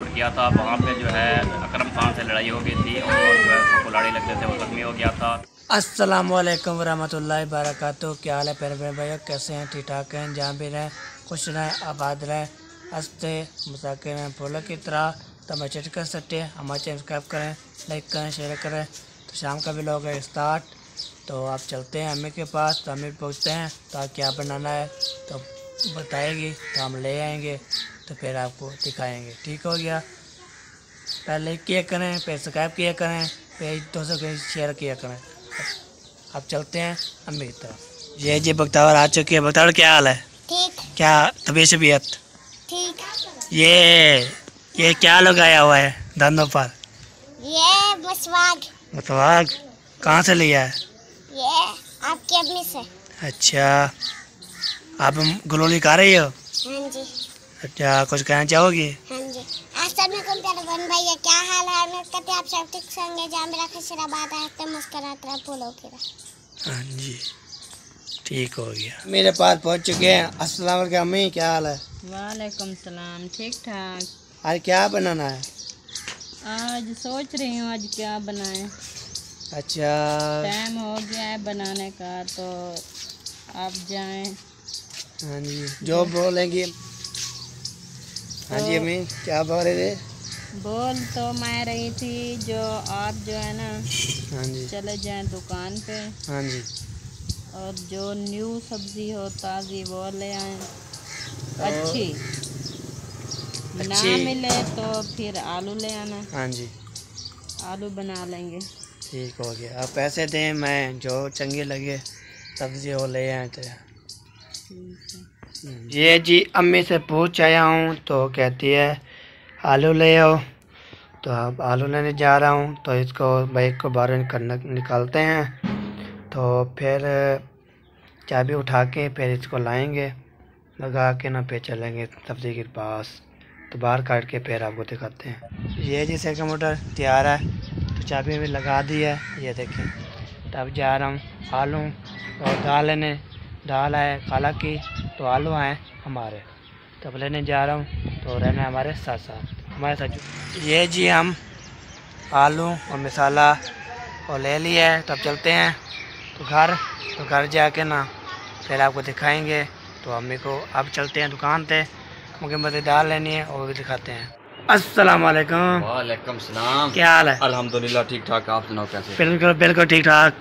किया था। वहाँ पे जो है अकरम खान से लड़ाई हो गई थी और जो है उसको कुल्हाड़ी लगते थे, वो जख्मी हो गया था। अस्सलाम वालेकुम वरहमतुल्लाहि वबरकातुहू। क्या हाल है प्यारे भाई, कैसे हैं? ठीक ठाक हैं? जहाँ भी रहें खुश रहें, आबाद रहें, हंसते मजाक रहें, फूलों की तरह। तो हमें चेक कर सकते हैं, हमारे चैनल सब्सक्राइब करें, लाइक करें, शेयर करें। तो शाम का भी लोग है स्टार्ट। तो आप चलते हैं अम्मी के पास, तो अम्मी पूछते हैं तो क्या बनाना है, तो बताएगी तो हम ले आएंगे, तो फिर आपको दिखाएंगे। ठीक हो गया? पहले किया करें, फिर सब्सक्राइब किया करें, फिर दोस्तों के शेयर किया करें। अब चलते हैं अम्मी की तरफ। ये जी बख्तावर आ चुकी है। बख्तावर क्या हाल है? ठीक क्या तबीयत? ठीक। ये क्या लगाया हुआ है दांतों पर? ये मसवाक। मतवाग कहाँ से लिया है? ये आपकी अम्मी से। अच्छा, आप गलोली खा रही हो? हाँ जी। अच्छा, कुछ कहना चाहोगी? हाँ जी। अस्सलाम वालेकुम प्यारे बहन भाई, क्या हाल है? मैं कहते आप सब ठीक संगे जहाँ मेरा खसरा बात है मुस्कुराता फूलों की। हाँ जी, ठीक हो गया। मेरे पास पहुँच चुके हैं। अस्सलाम वालेकुम अम्मी, क्या हाल है? वालेकुम सलाम, ठीक ठाक। आज क्या बनाना है? आज सोच रही हूँ आज क्या बनाएं। अच्छा, टाइम हो गया है बनाने का, तो आप जाएं। हाँ जी, जो बोलेंगी। हाँ जी अम्मी, क्या बोल रहे थे? बोल तो मैं रही थी जो आप जो है ना हाँ जी, चले जाएं दुकान पे, हाँ जी, और जो न्यू सब्जी हो ताज़ी वो ले आएं। अच्छी ना मिले तो फिर आलू ले आना, हाँ जी, आलू बना लेंगे। ठीक हो गया। आप पैसे दें, मैं जो चंगी लगे सब्जी वो ले आए थे। ठीक है। ये जी अम्मी से पूछ आया हूँ, तो कहती है आलू ले आओ। तो अब आलू लेने जा रहा हूँ, तो इसको बाइक को बाहर निकालते हैं, तो फिर चाबी उठा के फिर इसको लाएंगे, लगा के ना फिर चलेंगे सब्ज़ी के पास। तो बाहर काट के फिर आपको दिखाते हैं। ये जी सेकंड मोटर तैयार है, तो चाबी भी लगा दी है। ये देखें, तो अब जा रहा हूँ आलू और दाल लेने। दाल है खाला की, तो आलू हैं हमारे, तब लेने जा रहा हूँ। तो रहना हमारे साथ साथ, हमारे साथ। ये जी हम आलू और मसाला और ले लिया है, तब चलते हैं तो घर जाके ना फिर आपको दिखाएंगे। तो अम्मी को अब चलते हैं दुकान पे, मुझे मज़े दाल लेनी है और भी दिखाते हैं। अस्सलाम वालेकुम। वालेकुम सलाम। क्या हाल है? अल्हम्दुलिल्लाह ठीक ठाक, आप सुनाओ कैसे? बिल्कुल बिल्कुल ठीक ठाक।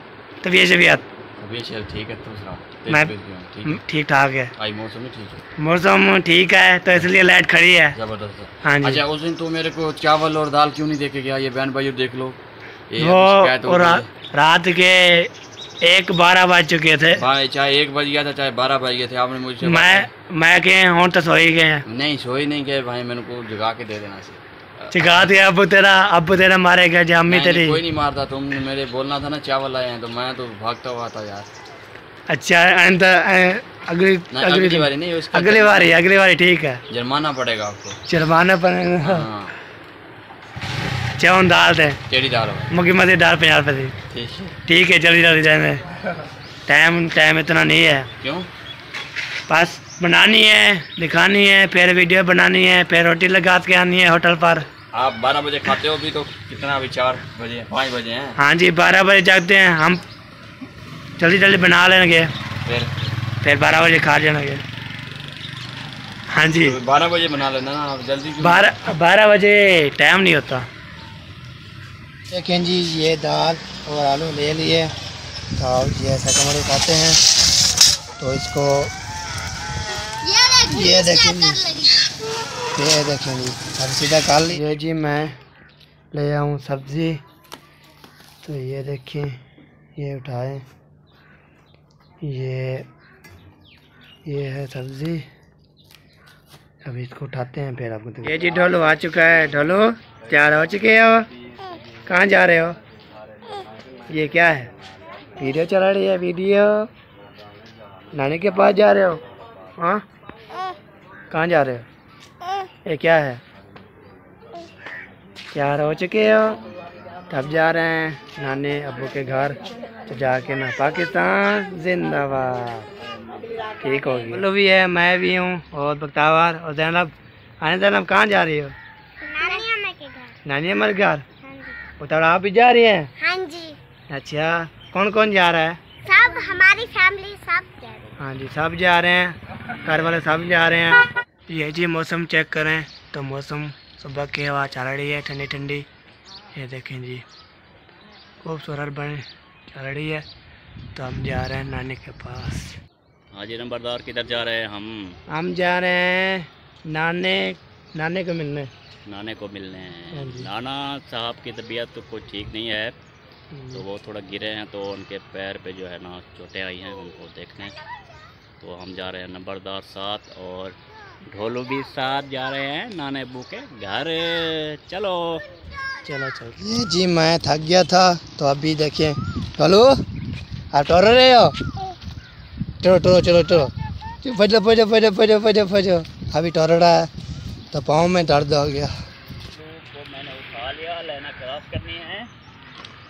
तबीयत अभी चल ठीक है, तुम सुनाओ? मैं ठीक है, ठीक ठाक है। आज मौसम भी ठीक है। मौसम ठीक है, तो इसलिए लाइट खड़ी है। जबरदस्त है। हाँ जी। अच्छा, उस दिन तो मेरे को चावल और दाल क्यों नहीं देके गया? ये बहन भाई देख लो, ये वो शिकायत हो गई है। रात के 1:12 बज चुके थे भाई, चाहे 1 बज गया था चाहे 12 बज गए थे, आपने मुझसे मैं के हूँ तो सोई गए। नहीं सोई नहीं गए भाई, मेरे को जगा के दे देना से। सिखा दिया। अब तेरा मारेगा जामी तेरी। कोई नहीं मारता, तुमने मेरे बोलना था ना चावल आए हैं, तो मैं तो भागता हुआ था यार। अच्छा, अगली बारी नहीं, उसका अगली बारी ठीक है, जुर्माना पड़ेगा आपको। जुर्माना पड़ेगा। हाँ। चावल दाल दे, केड़ी दाल हो? मुगी मदी दाल 50 रुपये दी। ठीक है, ठीक है, जल्दी जाने। टाइम इतना नहीं है, क्यों? बस बनानी है, दिखानी है, फिर वीडियो बनानी है, फिर रोटी लगा के आनी है होटल पर। आप 12 बजे खाते हो अभी? तो कितना अभी 4 बजे 5 बजे हैं? हाँ जी, 12 बजे जागते हैं हम, जल्दी बना लेंगे, फिर 12 बजे खा जाएंगे। हाँ जी, तो 12 बजे बना लेना ना, आप जल्दी क्यों? 12 बजे टाइम नहीं होता। देखें जी, ये दाल और आलू ले लिए, तो ये सेकंड खाते हैं। तो इसको ये देखें जी, अब सीधा कर ली। ये जी मैं ले आऊँ सब्ज़ी, तो ये देखें, ये उठाएं, ये है सब्ज़ी। अब इसको उठाते हैं, फिर आपको। ये जी ढोलू आ चुका है। ढोलू तैयार हो चुके हो? कहाँ जा रहे हो? ये क्या है? वीडियो चला रही है? वीडियो नानी के पास जा रहे हो? हाँ, कहाँ जा रहे हो? ये क्या है? तैयार हो चुके हो? तब जा रहे हैं नानी अब्बू के घर, तो जाके ना पाकिस्तान जिंदाबाद। ठीक होगी। बोलो भी है, मैं भी हूँ, और बख्तावर और ज़ैनब। ज़ैनब कहाँ जा रही हो? नानी अम्मा के घर? हाँ जी। उतर आप भी जा रही हैं? हाँ जी। अच्छा, कौन कौन जा रहा है? सब हमारी फैमिली सब जा रही है। हाँ जी, सब जा रहे हैं, घर वाले सब जा रहे हैं। ये जी मौसम चेक करें तो मौसम सुबह की हवा चल रही है ठंडी ठंडी। ये देखें जी, खूबसूरत बन चल रही है। तो हम जा रहे हैं नानी के पास। हाँ जी नंबरदार, किधर जा रहे हैं हम जा रहे हैं नाने को मिलने। नाने को मिलने हाँ हैं। जी। नाना साहब की तबीयत तो कुछ ठीक नहीं है, तो वो थोड़ा गिरे हैं, तो उनके पैर पे जो है ना चोटें आई हैं, उनको देखने। तो हम जा रहे हैं नंबरदार साथ, और ढोलू भी साथ जा रहे हैं नाने अब्बू के घर। चलो चलो ये जी मैं थक गया था, तो अभी देखिए। ढोलू आप टोर रहे हो? चलो फजो अभी टोर रहा है, तो पाँव में दर्द हो गया। को मैंने उठा लिया, लेना क्रॉस करनी है,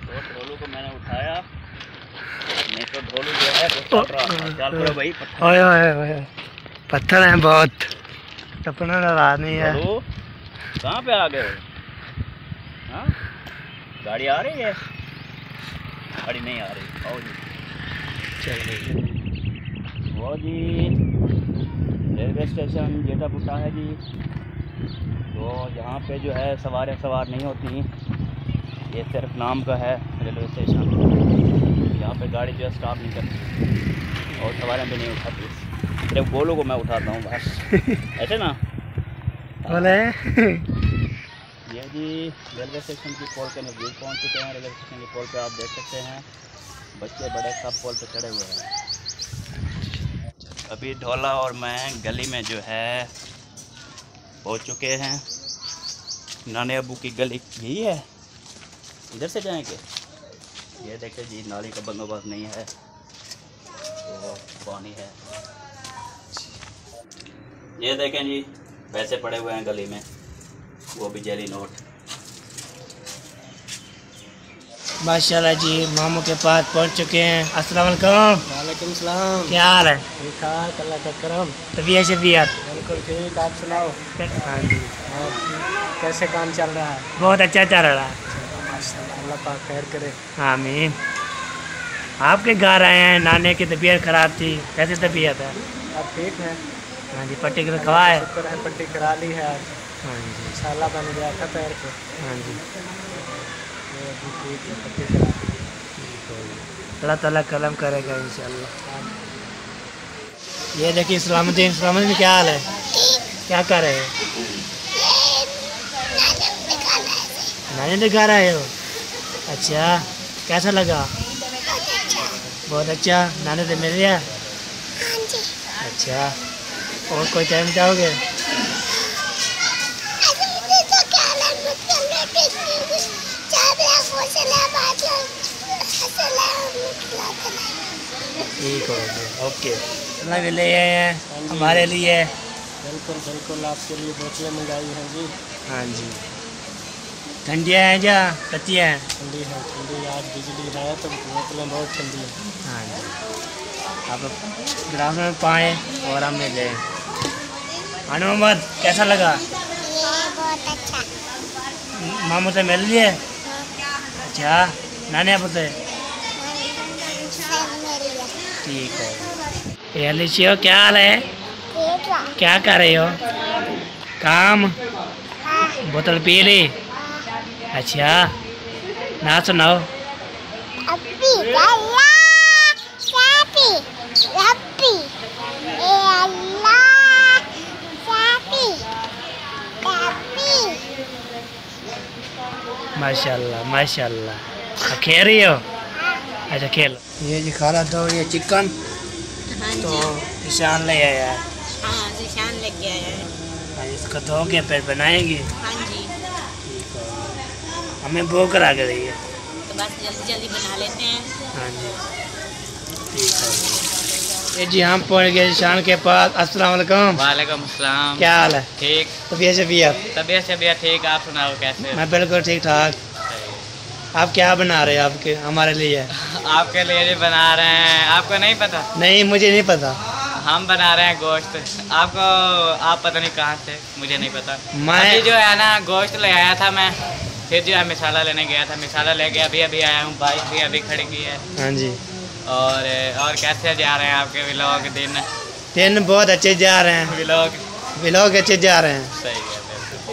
तो ढोलू को मैंने उठाया। नहीं तो ढोलू जो है चल पड़ो भाई, ओए पत्थर हैं बहुत, टपना लगा नहीं है। ढोलू कहाँ पे आ गए? हाँ, गाड़ी आ रही है? गाड़ी नहीं आ रही। आओ जी, वो जी रेलवे स्टेशन जेठा पुटा है जी। तो यहाँ पे जो है सवार नहीं होती, ये सिर्फ नाम का है रेलवे स्टेशन। यहाँ पे गाड़ी जो है स्टॉप नहीं करती और सवारियाँ भी नहीं उठाती, सिर्फ गोलू को मैं उठाता हूँ बस। ऐसे ना बोले ये जी रेलवे स्टेशन की पोल के नज़दीक पहुँच चुके हैं। रेलवे स्टेशन की पोल पे आप देख सकते हैं बच्चे बड़े सब पोल पे चढ़े हुए हैं। अभी ढोला और मैं गली में जो है पहुँच चुके हैं। नाने अब्बू की गली यही है, इधर से जाएंगे। ये देखिए जी, नाली का बंदोबस्त नहीं है, तो पानी है। ये देखें जी, पैसे पड़े हुए हैं गली में, वो भी जेली नोट। माशाल्लाह जी, मामू के पास पहुंच चुके हैं। अस्सलाम वालेकुम। वालेकुम सलाम। क्या हाल है? ठीक ठाक, अल्लाह का करम। तबीयत शबीयत? बिल्कुल ठीक, आप सुनाओ। हाँ जी, और कैसे काम चल रहा है? बहुत अच्छा चल रहा है। माशाल्लाह, अल्लाह पाक खैर करे। आमीन। आपके घर आए हैं, नाने की तबीयत खराब थी, कैसी तबीयत है? आप ठीक हैं? हाँ जी, पट्टी की दवा है? शुक्र है, पट्टी करा ली है आज। हाँ जी, साला बन गया था पैर पे, हाँ जी। वो अभी ठीक है, पट्टी करा ली। अल्लाह ताला कलम करेगा इंशाल्लाह। ये देखिए सलामुद्दीन क्या हाल है? क्या कर रहे हो? नानी दिखा रहे हो? अच्छा, कैसा लगा? बहुत अच्छा। नानी से मिल गया? अच्छा, और कोई टाइम जाओगे? ठीक हो गया, ओके। खाना भी ले आए हैं हमारे लिए। बिल्कुल बिल्कुल, आपके लिए बोतलें मंगाई हैं जी। हाँ जी, ठंडियाँ हैं या कच्चियाँ हैं? ठंडी है, ठंडी। आज बिजली है तो बोतलें बहुत ठंडी हैं। हाँ जी, आप ग्राम में पाए और हमने ले। अनु मोहम्मद कैसा लगा? ये बहुत अच्छा। मामू से मिल लिए? अच्छा, नाने आप से? सब मिल गया। ठीक है। ये लिशियो, क्या हाल है? ठीक है। क्या कर रहे हो? काम? हाँ, बोतल पी ली? अच्छा, ना सुनाओ। अप्पी, अल्लाह, सापी, रप्पी, ए अल्लाह, सापी, कापी। माशाल्लाह माशाल्लाह। खेल रही हो? अच्छा खेलो। ये जी खाना तो ये चिकन हाँ तो जी, निशान ले आया है। हाँ निशान लग गया है। हाँ, इसको धो के फिर बनाएंगे। हाँ जी, ठीक है, हमें भूख लग रही है। तो बस जल्दी जल्दी बना लेते हैं। हाँ जी, ठीक है। ये जी हम पहुँच गए निशान के पास। अस्सलाम वालेकुम। वालेकुम अस्सलाम। क्या हाल है? ठीक, तबीयत शबीयत? तबीयत ठीक। आप सुनाओ कैसे? मैं बिल्कुल ठीक ठाक। आप क्या बना रहे हैं आपके हमारे लिए? आपके लिए भी बना रहे हैं, आपको नहीं पता? नहीं, मुझे नहीं पता। हम बना रहे हैं गोश्त। आपको आप पता नहीं कहाँ से, मुझे नहीं पता। मैं अभी जो है ना गोश्त ले आया था मैं, फिर जो है मिसाला लेने गया था, मिसाला लेके अभी अभी आया हूँ, बाइक भी अभी खड़ी की है। हाँ जी। और कैसे जा रहे हैं आपके व्लॉग दिन बहुत अच्छे जा रहे हैं, व्लॉग अच्छे जा रहे हैं। सही है।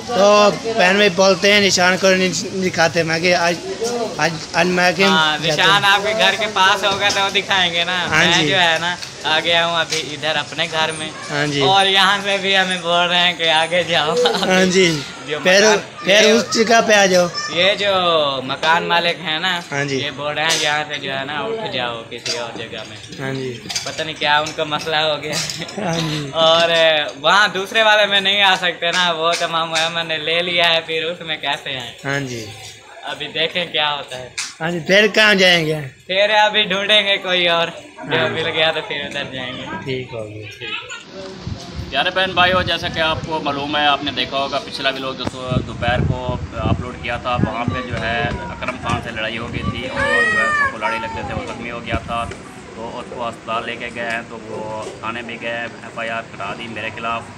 तो बहन भाई बोलते हैं निशान को नहीं दिखाते, मैं कि आज मैं कि निशान आपके घर के पास होगा तो दिखाएंगे ना। हाँ मैं जी। जो है ना आ गया हूँ अभी इधर अपने घर में। हाँ जी। और यहाँ से भी हमें बोल रहे हैं कि आगे जाओ। हाँ जी, फिर उस जगह पे आ जाओ। ये जो मकान मालिक है ना, हाँ जी, ये बोल रहे हैं यहाँ से जो है ना उठ जाओ किसी और जगह में। हाँ जी, पता नहीं क्या उनका मसला हो गया। हाँ जी। और वहाँ दूसरे वाले में नहीं आ सकते ना, वो तमाम मैंने ले लिया है, फिर उसमें कैसे हैं। हाँ जी, अभी देखें क्या होता है। हाँ जी, फिर कहाँ जाएंगे? फिर अभी ढूंढेंगे कोई और, जो मिल गया तो फिर उधर जाएंगे। ठीक हो गया। प्यारे बहन भाइयों, जैसा कि आपको मालूम है, आपने देखा होगा पिछला भी लोग दोपहर को अपलोड किया था, वहाँ पे जो है अकरम खान से लड़ाई हो गई थी और जो है उसको कुल्हाड़ी लगने से वो जख्मी हो गया था। तो उसको अस्पताल लेके गए हैं, तो वो थाने भी गए, FIR करा दी मेरे खिलाफ़।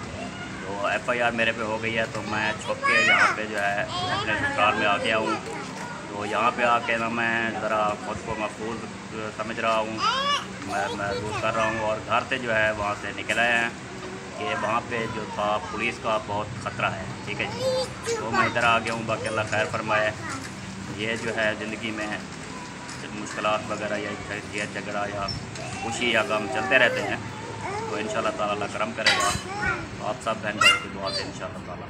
तो FIR मेरे पे हो गई है, तो मैं छुप के यहाँ पे जो है अपने ससुराल में आ गया हूँ। तो यहाँ पे आके ना मैं ज़रा खुद को महफूज समझ रहा हूँ, मैं महसूस कर रहा हूँ। और घर से जो है वहाँ से निकल आए हैं कि वहाँ पे जो था पुलिस का बहुत ख़तरा है। ठीक है जी, तो मैं इधर आ गया हूँ। बाकी अल्लाह खैर फरमाए। ये जो है ज़िंदगी में मुश्किलात वगैरह या झगड़ा या खुशी या गम चलते रहते हैं, तो इंशाअल्लाह ताला अल्लाह करम करेगा। आप सब बहन भाई की दुआ से इंशाअल्लाह ताला।